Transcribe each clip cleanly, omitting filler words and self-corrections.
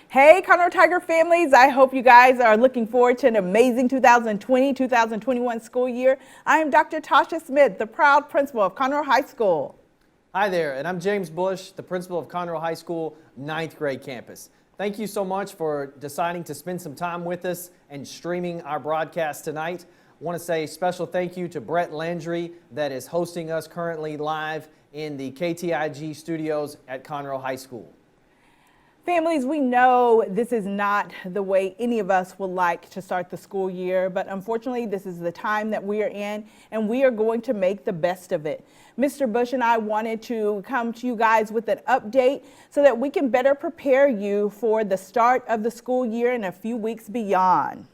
Hey, Conroe Tiger families, I hope you guys are looking forward to an amazing 2020-2021 school year. I am Dr. Tasha Smith, the proud principal of Conroe High School. Hi there, and I'm James Bush, the principal of Conroe High School 9th grade campus. Thank you so much for deciding to spend some time with us and streaming our broadcast tonight. I want to say a special thank you to Brett Landry that is hosting us currently live in the KTIG studios at Conroe High School. Families, we know this is not the way any of us would like to start the school year, but unfortunately this is the time that we are in and we are going to make the best of it. Mr. Bush and I wanted to come to you guys with an update so that we can better prepare you for the start of the school year and a few weeks beyond.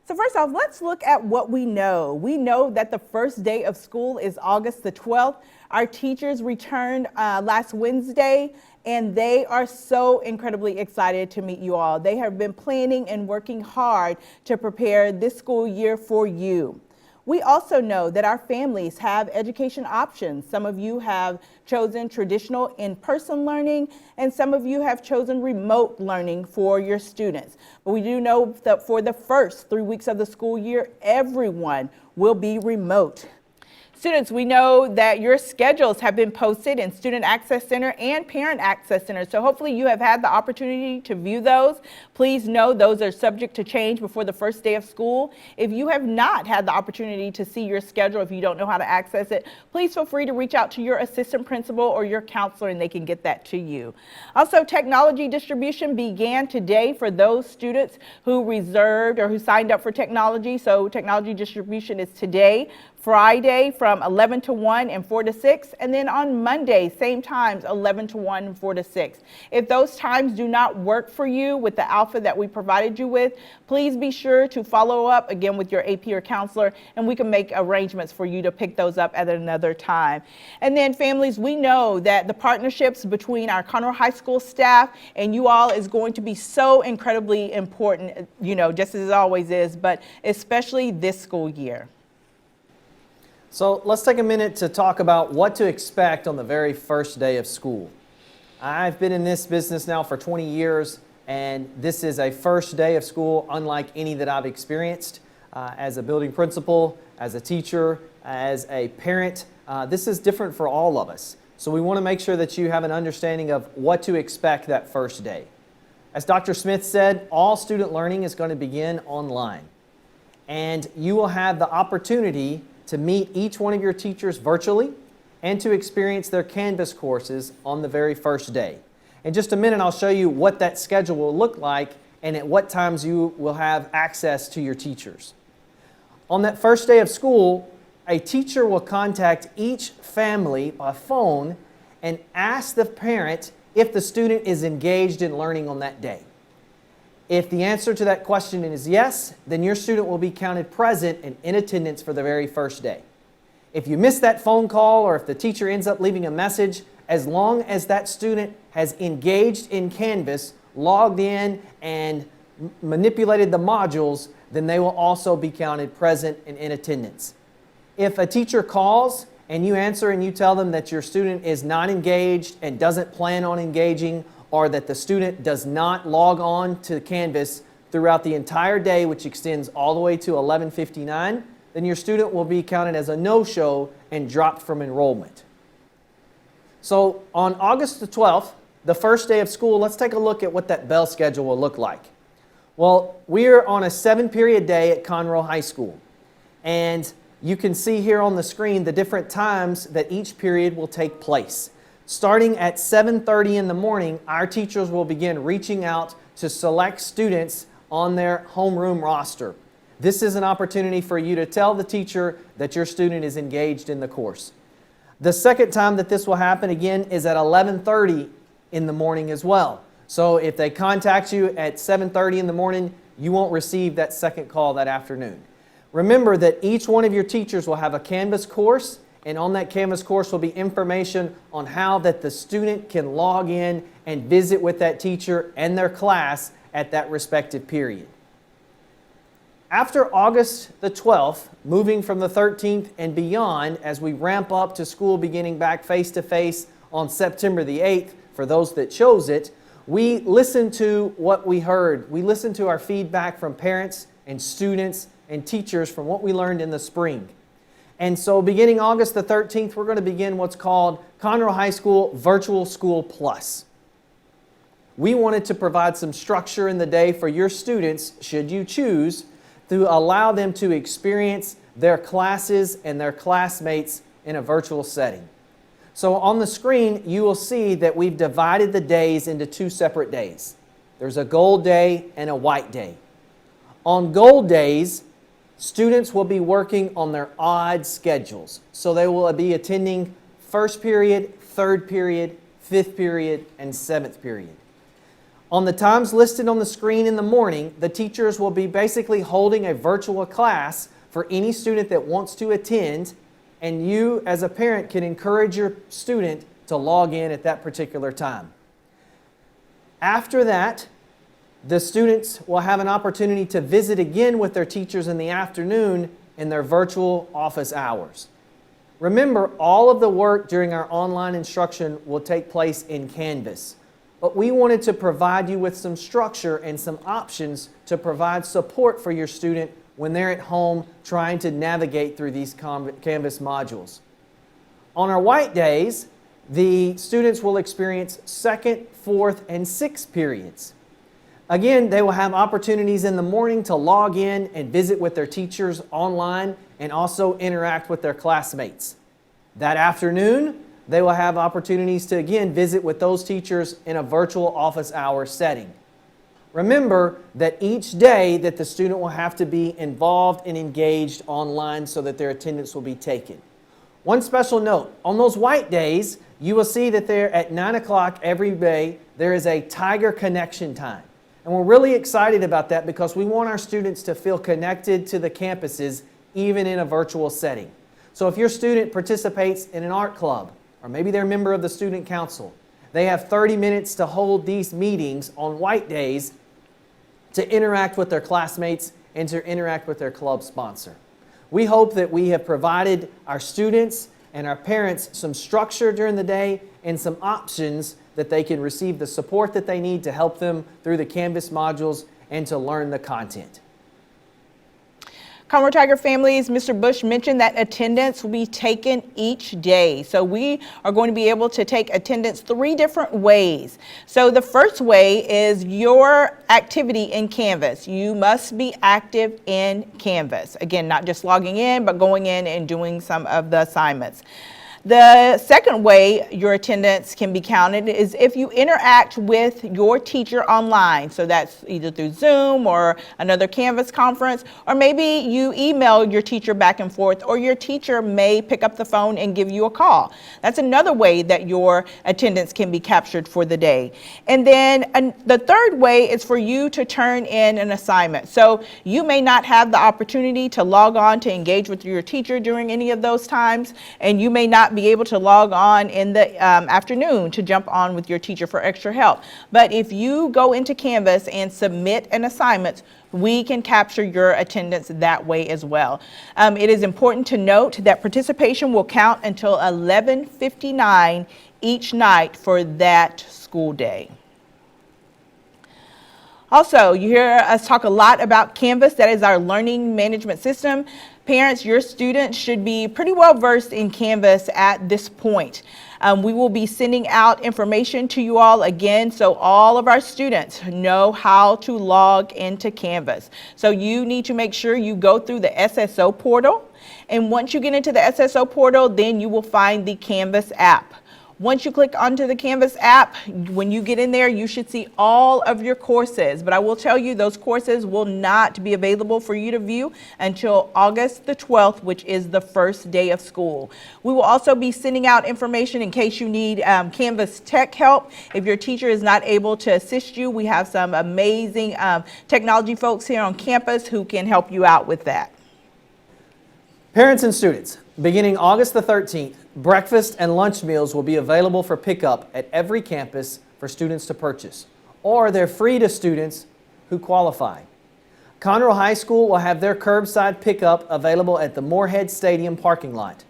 So first off, let's look at what we know. We know that the first day of school is August the 12th. Our teachers returned last Wednesday, and they are so incredibly excited to meet you all. They have been planning and working hard to prepare this school year for you. We also know that our families have education options. Some of you have chosen traditional in-person learning, and some of you have chosen remote learning for your students. But we do know that for the first 3 weeks of the school year, everyone will be remote. Students, we know that your schedules have been posted in Student Access Center and Parent Access Center, so hopefully you have had the opportunity to view those. Please know those are subject to change before the first day of school. If you have not had the opportunity to see your schedule, if you don't know how to access it, please feel free to reach out to your assistant principal or your counselor and they can get that to you. Also, technology distribution began today for those students who reserved or who signed up for technology. So technology distribution is today, Friday from 11 to 1 and 4 to 6, and then on Monday, same times, 11 to 1 and 4 to 6. If those times do not work for you with the alpha that we provided you with, please be sure to follow up again with your AP or counselor, and we can make arrangements for you to pick those up at another time. And then families, we know that the partnerships between our Conroe High School staff and you all is going to be so incredibly important, you know, just as it always is, but especially this school year. So let's take a minute to talk about what to expect on the very first day of school. I've been in this business now for 20 years, and this is a first day of school unlike any that I've experienced. As a building principal, as a teacher, as a parent, this is different for all of us. So we want to make sure that you have an understanding of what to expect that first day. As Dr. Smith said, all student learning is going to begin online, and you will have the opportunity to meet each one of your teachers virtually and to experience their Canvas courses on the very first day. In just a minute, I'll show you what that schedule will look like and at what times you will have access to your teachers. On that first day of school, a teacher will contact each family by phone and ask the parent if the student is engaged in learning on that day. If the answer to that question is yes, then your student will be counted present and in attendance for the very first day. If you miss that phone call or if the teacher ends up leaving a message, as long as that student has engaged in Canvas, logged in, and manipulated the modules, then they will also be counted present and in attendance. If a teacher calls and you answer and you tell them that your student is not engaged and doesn't plan on engaging, or that the student does not log on to Canvas throughout the entire day, which extends all the way to 11:59, then your student will be counted as a no-show and dropped from enrollment. So on August the 12th, the first day of school, let's take a look at what that bell schedule will look like. Well, we're on a 7-period day at Conroe High School, and you can see here on the screen the different times that each period will take place. Starting at 7:30 in the morning, our teachers will begin reaching out to select students on their homeroom roster. This is an opportunity for you to tell the teacher that your student is engaged in the course. The second time that this will happen again is at 11:30 in the morning as well. So if they contact you at 7:30 in the morning, you won't receive that second call that afternoon. Remember that each one of your teachers will have a Canvas course, and on that Canvas course will be information on how that the student can log in and visit with that teacher and their class at that respective period. After August the 12th, moving from the 13th and beyond, as we ramp up to school beginning back face-to-face on September the 8th, for those that chose it, We listened to what we heard. We listened to our feedback from parents and students and teachers from what we learned in the spring. And so beginning August the 13th, we're going to begin what's called Conroe High School Virtual School Plus. We wanted to provide some structure in the day for your students, should you choose, to allow them to experience their classes and their classmates in a virtual setting. So on the screen, you will see that we've divided the days into two separate days. There's a gold day and a white day. On gold days, students will be working on their odd schedules. So they will be attending first period, third period, fifth period, and seventh period. On the times listed on the screen in the morning, the teachers will be basically holding a virtual class for any student that wants to attend, and you as a parent can encourage your student to log in at that particular time. After that, the students will have an opportunity to visit again with their teachers in the afternoon in their virtual office hours. Remember, all of the work during our online instruction will take place in Canvas, but we wanted to provide you with some structure and some options to provide support for your student when they're at home trying to navigate through these Canvas modules. On our white days, the students will experience second, fourth, and sixth periods. Again, they will have opportunities in the morning to log in and visit with their teachers online and also interact with their classmates. That afternoon, they will have opportunities to again visit with those teachers in a virtual office hour setting. Remember that each day that the student will have to be involved and engaged online so that their attendance will be taken. One special note, on those white days, you will see that there at 9 o'clock every day, there is a Tiger Connection time. And we're really excited about that because we want our students to feel connected to the campuses even in a virtual setting. So if your student participates in an art club, or maybe they're a member of the student council, they have 30 minutes to hold these meetings on white days to interact with their classmates and to interact with their club sponsor. We hope that we have provided our students and our parents some structure during the day and some options that they can receive the support that they need to help them through the Canvas modules and to learn the content. Conroe Tiger families, Mr. Bush mentioned that attendance will be taken each day. So we are going to be able to take attendance 3 different ways. So the first way is your activity in Canvas. You must be active in Canvas. Again, not just logging in, but going in and doing some of the assignments. The second way your attendance can be counted is if you interact with your teacher online. So that's either through Zoom or another Canvas conference, or maybe you email your teacher back and forth, or your teacher may pick up the phone and give you a call. That's another way that your attendance can be captured for the day. And then the third way is for you to turn in an assignment. So you may not have the opportunity to log on to engage with your teacher during any of those times, and you may not be able to log on in the afternoon to jump on with your teacher for extra help. But if you go into Canvas and submit an assignment, we can capture your attendance that way as well. It is important to note that participation will count until 11:59 each night for that school day. Also, you hear us talk a lot about Canvas. That is our learning management system. Parents, your students should be pretty well versed in Canvas at this point. We will be sending out information to you all again, so all of our students know how to log into Canvas. So you need to make sure you go through the SSO portal, and once you get into the SSO portal, then you will find the Canvas app. Once you click onto the Canvas app, when you get in there, you should see all of your courses. But I will tell you, those courses will not be available for you to view until August the 12th, which is the first day of school. We will also be sending out information in case you need Canvas tech help. If your teacher is not able to assist you, we have some amazing technology folks here on campus who can help you out with that. Parents and students, beginning August the 13th, breakfast and lunch meals will be available for pickup at every campus for students to purchase, or they're free to students who qualify. Conroe High School will have their curbside pickup available at the Moorhead Stadium parking lot.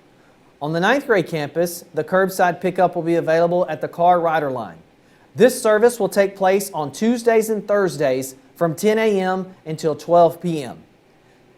On the 9th grade campus, the curbside pickup will be available at the Car Rider line. This service will take place on Tuesdays and Thursdays from 10 a.m. until 12 p.m.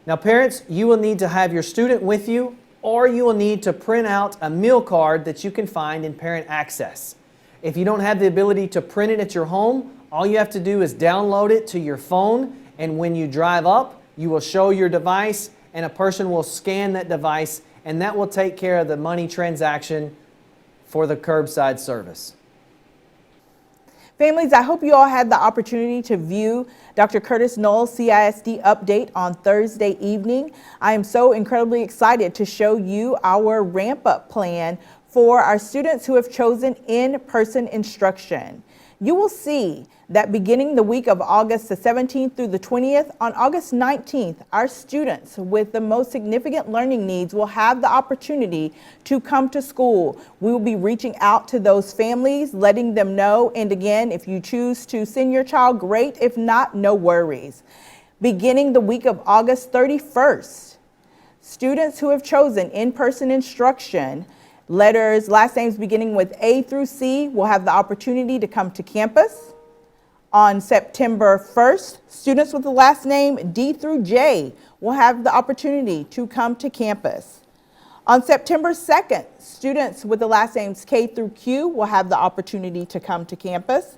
Now parents, you will need to have your student with you, or you will need to print out a meal card that you can find in Parent Access. If you don't have the ability to print it at your home, all you have to do is download it to your phone, and when you drive up, you will show your device and a person will scan that device, and that will take care of the money transaction for the curbside service. Families, I hope you all had the opportunity to view Dr. Curtis Knoll's CISD update on Thursday evening. I am so incredibly excited to show you our ramp-up plan for our students who have chosen in-person instruction. You will see that beginning the week of August the 17th through the 20th, on August 19th, our students with the most significant learning needs will have the opportunity to come to school. We will be reaching out to those families, letting them know, and again, if you choose to send your child, great. If not, no worries. Beginning the week of August 31st, students who have chosen in-person instruction, letters, last names beginning with A through C, will have the opportunity to come to campus. On September 1st, students with the last name D through J will have the opportunity to come to campus. On September 2nd, students with the last names K through Q will have the opportunity to come to campus.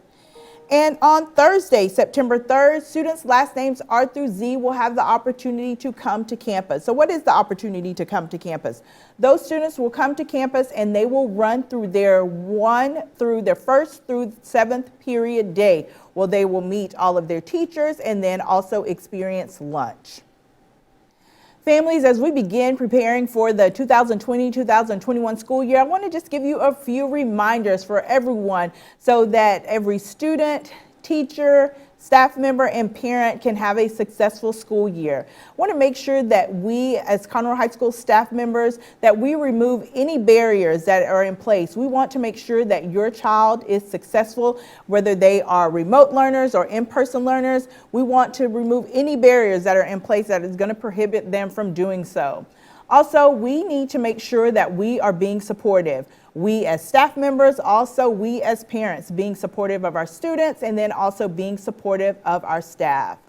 And on Thursday, September 3rd, students' last names R through Z will have the opportunity to come to campus. So what is the opportunity to come to campus? Those students will come to campus and they will run through their first through seventh period day, where they will meet all of their teachers and then also experience lunch. Families, as we begin preparing for the 2020-2021 school year, I want to just give you a few reminders for everyone so that every student, teacher, staff member, and parent can have a successful school year. I want to make sure that we, as Conroe High School staff members, that we remove any barriers that are in place. We want to make sure that your child is successful, whether they are remote learners or in-person learners. We want to remove any barriers that are in place that is going to prohibit them from doing so. Also, we need to make sure that we are being supportive. We as staff members, also we as parents, being supportive of our students, and then also being supportive of our staff.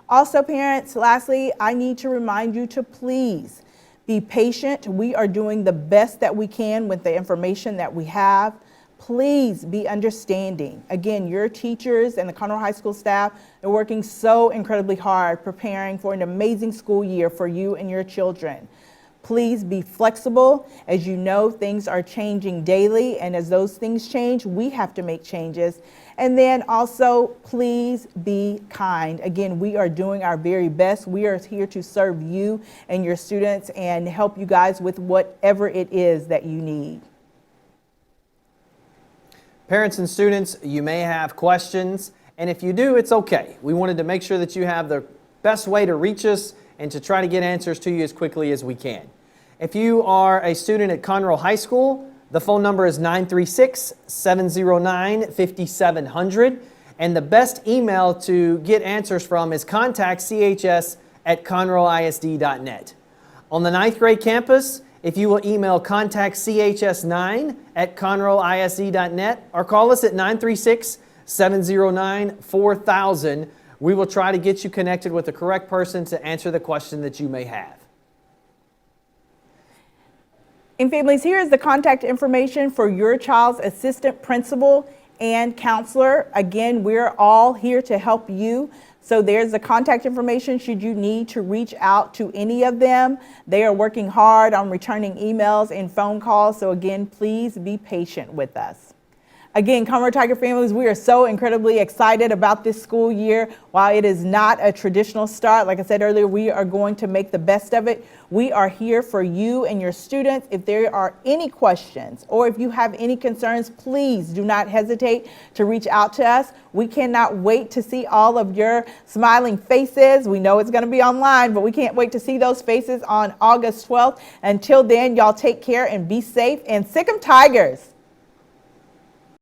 Also parents, lastly, I need to remind you to please be patient. We are doing the best that we can with the information that we have. Please be understanding. Again, your teachers and the Conroe High School staff are working so incredibly hard preparing for an amazing school year for you and your children. Please be flexible. As you know, things are changing daily, and as those things change, we have to make changes. And then also, please be kind. Again, we are doing our very best. We are here to serve you and your students and help you guys with whatever it is that you need. Parents and students, you may have questions, and if you do, it's okay. We wanted to make sure that you have the best way to reach us and to try to get answers to you as quickly as we can. If you are a student at Conroe High School, the phone number is 936-709-5700, and the best email to get answers from is contactchs@conroeisd.net. On the 9th grade campus, if you will email contactchs9@conroeisd.net or call us at 936-709-4000, we will try to get you connected with the correct person to answer the question that you may have. And families, here is the contact information for your child's assistant principal and counselor. Again, we're all here to help you. So there's the contact information should you need to reach out to any of them. They are working hard on returning emails and phone calls. So again, please be patient with us. Again, Conroe Tiger families, we are so incredibly excited about this school year. While it is not a traditional start, like I said earlier, we are going to make the best of it. We are here for you and your students. If there are any questions or if you have any concerns, please do not hesitate to reach out to us. We cannot wait to see all of your smiling faces. We know it's going to be online, but we can't wait to see those faces on August 12th. Until then, y'all take care and be safe, and sick 'em Tigers.